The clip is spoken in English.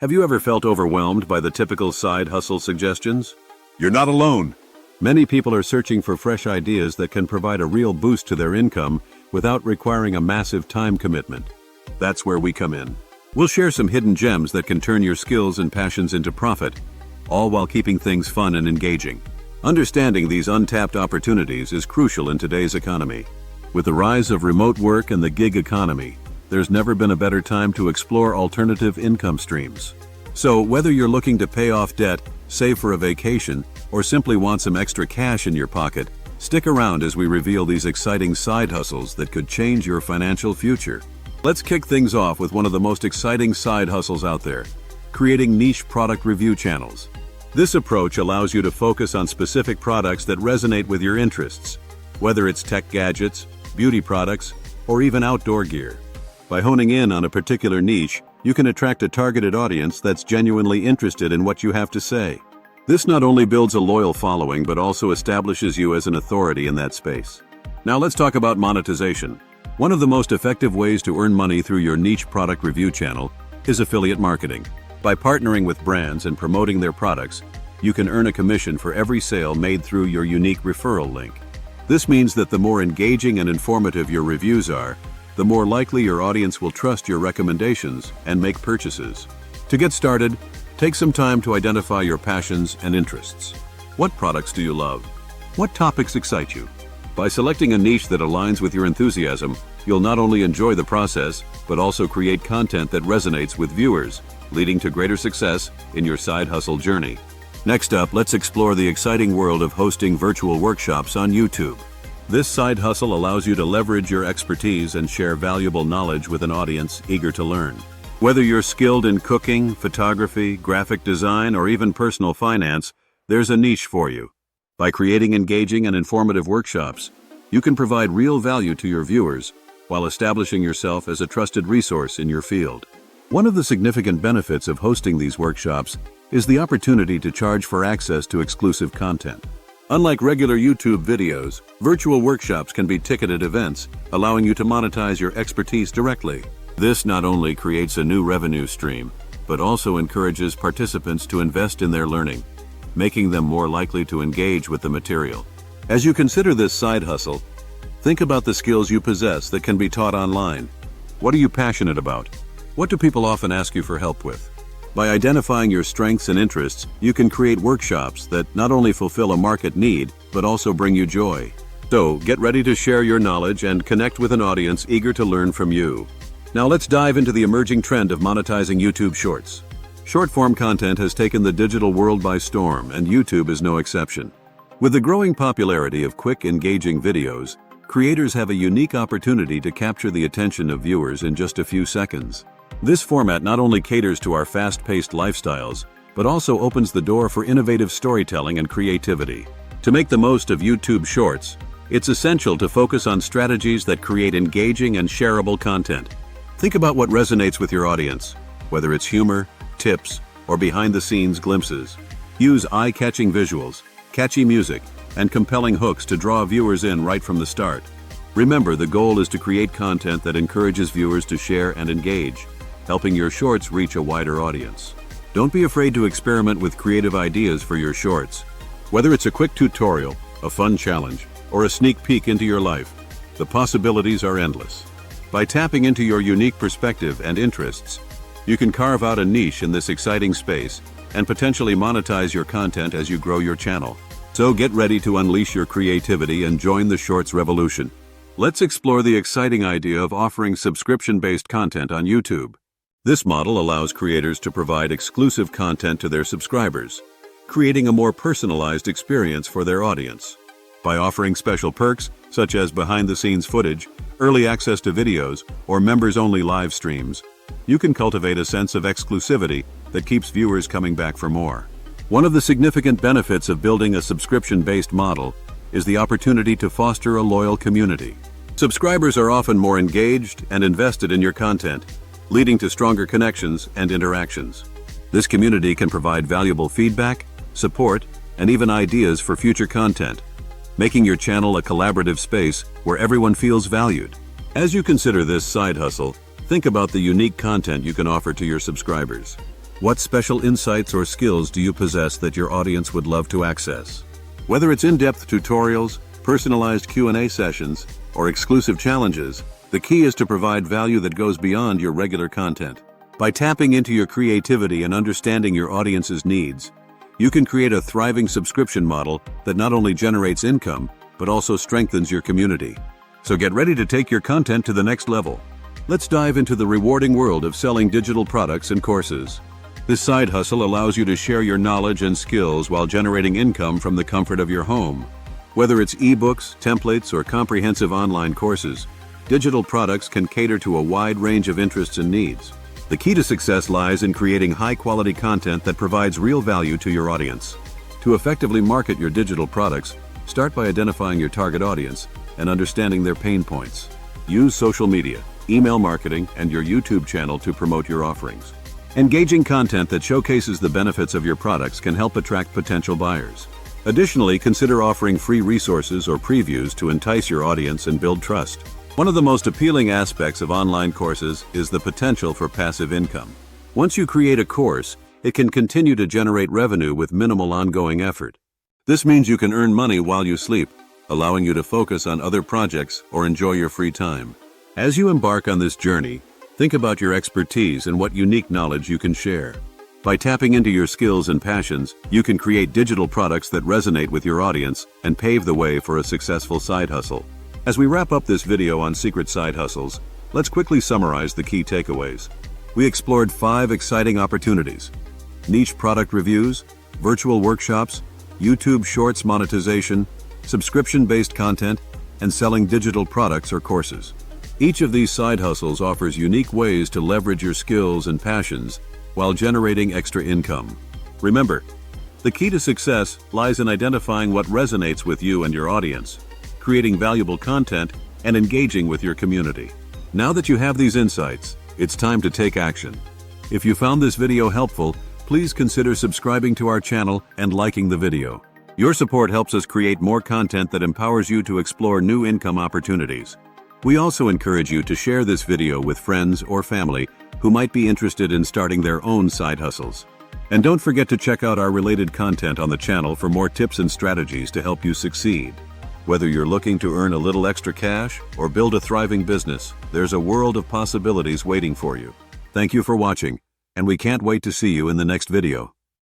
Have you ever felt overwhelmed by the typical side hustle suggestions? You're not alone. Many people are searching for fresh ideas that can provide a real boost to their income without requiring a massive time commitment. That's where we come in. We'll share some hidden gems that can turn your skills and passions into profit, all while keeping things fun and engaging. Understanding these untapped opportunities is crucial in today's economy. With the rise of remote work and the gig economy, there's never been a better time to explore alternative income streams. So, whether you're looking to pay off debt, save for a vacation, or simply want some extra cash in your pocket, stick around as we reveal these exciting side hustles that could change your financial future. Let's kick things off with one of the most exciting side hustles out there: creating niche product review channels. This approach allows you to focus on specific products that resonate with your interests, whether it's tech gadgets, beauty products, or even outdoor gear. By honing in on a particular niche, you can attract a targeted audience that's genuinely interested in what you have to say. This not only builds a loyal following, but also establishes you as an authority in that space. Now let's talk about monetization. One of the most effective ways to earn money through your niche product review channel is affiliate marketing. By partnering with brands and promoting their products, you can earn a commission for every sale made through your unique referral link. This means that the more engaging and informative your reviews are, the more likely your audience will trust your recommendations and make purchases. To get started, take some time to identify your passions and interests. What products do you love? What topics excite you? By selecting a niche that aligns with your enthusiasm, you'll not only enjoy the process, but also create content that resonates with viewers, leading to greater success in your side hustle journey. Next up, let's explore the exciting world of hosting virtual workshops on YouTube. This side hustle allows you to leverage your expertise and share valuable knowledge with an audience eager to learn. Whether you're skilled in cooking, photography, graphic design, or even personal finance, there's a niche for you. By creating engaging and informative workshops, you can provide real value to your viewers while establishing yourself as a trusted resource in your field. One of the significant benefits of hosting these workshops is the opportunity to charge for access to exclusive content. Unlike regular YouTube videos, virtual workshops can be ticketed events, allowing you to monetize your expertise directly. This not only creates a new revenue stream, but also encourages participants to invest in their learning, making them more likely to engage with the material. As you consider this side hustle, think about the skills you possess that can be taught online. What are you passionate about? What do people often ask you for help with? By identifying your strengths and interests, you can create workshops that not only fulfill a market need, but also bring you joy. So, get ready to share your knowledge and connect with an audience eager to learn from you. Now let's dive into the emerging trend of monetizing YouTube Shorts. Short-form content has taken the digital world by storm, and YouTube is no exception. With the growing popularity of quick, engaging videos, creators have a unique opportunity to capture the attention of viewers in just a few seconds. This format not only caters to our fast-paced lifestyles, but also opens the door for innovative storytelling and creativity. To make the most of YouTube Shorts, it's essential to focus on strategies that create engaging and shareable content. Think about what resonates with your audience, whether it's humor, tips, or behind-the-scenes glimpses. Use eye-catching visuals, catchy music, and compelling hooks to draw viewers in right from the start. Remember, the goal is to create content that encourages viewers to share and engage, helping your shorts reach a wider audience. Don't be afraid to experiment with creative ideas for your shorts. Whether it's a quick tutorial, a fun challenge, or a sneak peek into your life, the possibilities are endless. By tapping into your unique perspective and interests, you can carve out a niche in this exciting space and potentially monetize your content as you grow your channel. So get ready to unleash your creativity and join the Shorts revolution. Let's explore the exciting idea of offering subscription-based content on YouTube. This model allows creators to provide exclusive content to their subscribers, creating a more personalized experience for their audience. By offering special perks, such as behind-the-scenes footage, early access to videos, or members-only live streams, you can cultivate a sense of exclusivity that keeps viewers coming back for more. One of the significant benefits of building a subscription-based model is the opportunity to foster a loyal community. Subscribers are often more engaged and invested in your content, leading to stronger connections and interactions. This community can provide valuable feedback, support, and even ideas for future content, making your channel a collaborative space where everyone feels valued. As you consider this side hustle, think about the unique content you can offer to your subscribers. What special insights or skills do you possess that your audience would love to access? Whether it's in-depth tutorials, personalized Q&A sessions, or exclusive challenges, the key is to provide value that goes beyond your regular content. By tapping into your creativity and understanding your audience's needs, you can create a thriving subscription model that not only generates income, but also strengthens your community. So get ready to take your content to the next level. Let's dive into the rewarding world of selling digital products and courses. This side hustle allows you to share your knowledge and skills while generating income from the comfort of your home. Whether it's ebooks, templates, or comprehensive online courses, digital products can cater to a wide range of interests and needs. The key to success lies in creating high-quality content that provides real value to your audience. To effectively market your digital products, start by identifying your target audience and understanding their pain points. Use social media, email marketing, and your YouTube channel to promote your offerings. Engaging content that showcases the benefits of your products can help attract potential buyers. Additionally, consider offering free resources or previews to entice your audience and build trust. One of the most appealing aspects of online courses is the potential for passive income. Once you create a course, it can continue to generate revenue with minimal ongoing effort. This means you can earn money while you sleep, allowing you to focus on other projects or enjoy your free time. As you embark on this journey, think about your expertise and what unique knowledge you can share. By tapping into your skills and passions, you can create digital products that resonate with your audience and pave the way for a successful side hustle. As we wrap up this video on secret side hustles, let's quickly summarize the key takeaways. We explored 5 exciting opportunities: niche product reviews, virtual workshops, YouTube Shorts monetization, subscription-based content, and selling digital products or courses. Each of these side hustles offers unique ways to leverage your skills and passions while generating extra income. Remember, the key to success lies in identifying what resonates with you and your audience, creating valuable content, and engaging with your community. Now that you have these insights, it's time to take action. If you found this video helpful, please consider subscribing to our channel and liking the video. Your support helps us create more content that empowers you to explore new income opportunities. We also encourage you to share this video with friends or family who might be interested in starting their own side hustles. And don't forget to check out our related content on the channel for more tips and strategies to help you succeed. Whether you're looking to earn a little extra cash or build a thriving business, there's a world of possibilities waiting for you. Thank you for watching, and we can't wait to see you in the next video.